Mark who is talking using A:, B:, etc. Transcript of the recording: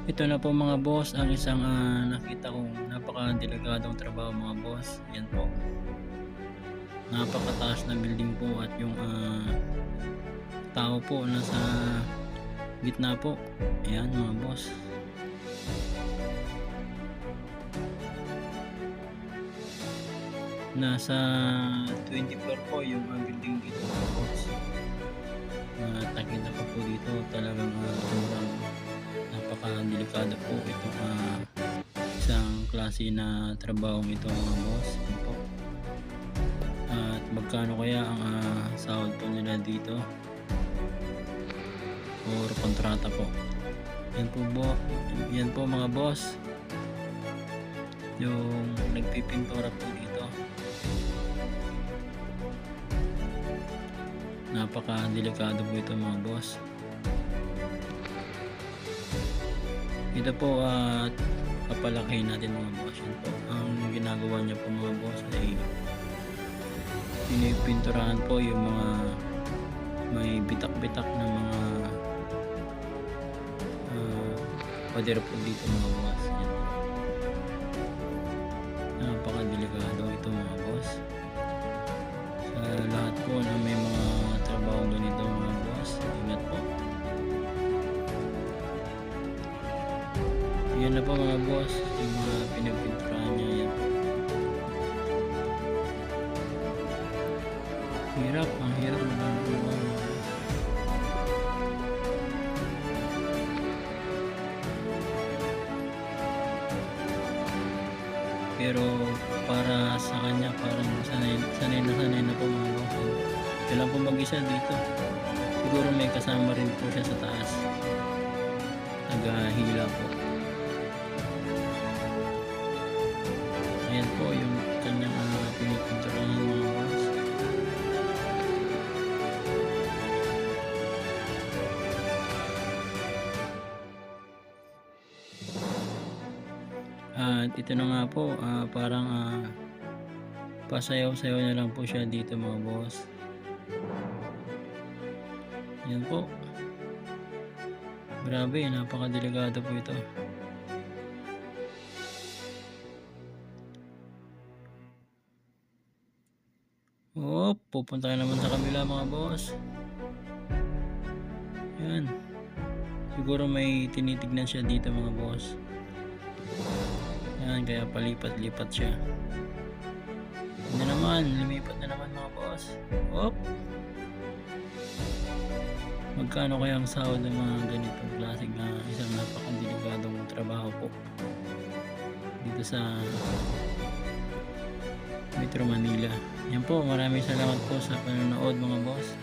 A: Ito na po mga boss ang isang nakita kong napaka-delikadong trabaho mga boss. Yan po. Napakataas na building po at yung tao po nasa gitna po. Ayan mga boss. Nasa 20 floor po yung building dito mga boss. Nakita ko po dito talagang sobrang napaka-delikado po ito isang klase na trabaho ito mga boss. Yan po. At magkano kaya ang sahod po nila dito or kontrata po. Yan po mga boss yung nagpipintura po dito. Napaka-delikado po ito mga boss. Ito po papalakihin natin mga boss. Yan po. Ang ginagawa niya po mga boss ay pinipinturahan po yung mga may bitak-bitak na mga pader po dito mga boss. Yan po. Napaka-delikado ito mga boss. Sa lahat po na may mga trabaho ganito mga boss, ingat po. Yan na po mga boss, yung mga pinagpinturahan niya. Yan po. Ang hirap magagawa mga boss. Pero para sa kanya parang sanay na po mga boss. Ito lang po mag-isa dito. Siguro may kasama rin po siya sa taas. Naghahila po. Ayan po yung kanyang pinipinturahan ng mga boss. At ito na nga po, parang pasayaw-sayaw na lang po siya dito mga boss. Yan po. Grabe, napakadelikado po ito. Pupunta naman sa kabila mga boss. Yan. Siguro may tinitignan siya dito mga boss. Yan, kaya palipat-lipat siya. Hindi naman, lumipat na naman mga boss. Magkano kaya ang sahod ng mga ganitong klaseng isang napakadelikadong trabaho po dito sa Metro Manila. Yan po, maraming salamat po sa panonood mga boss.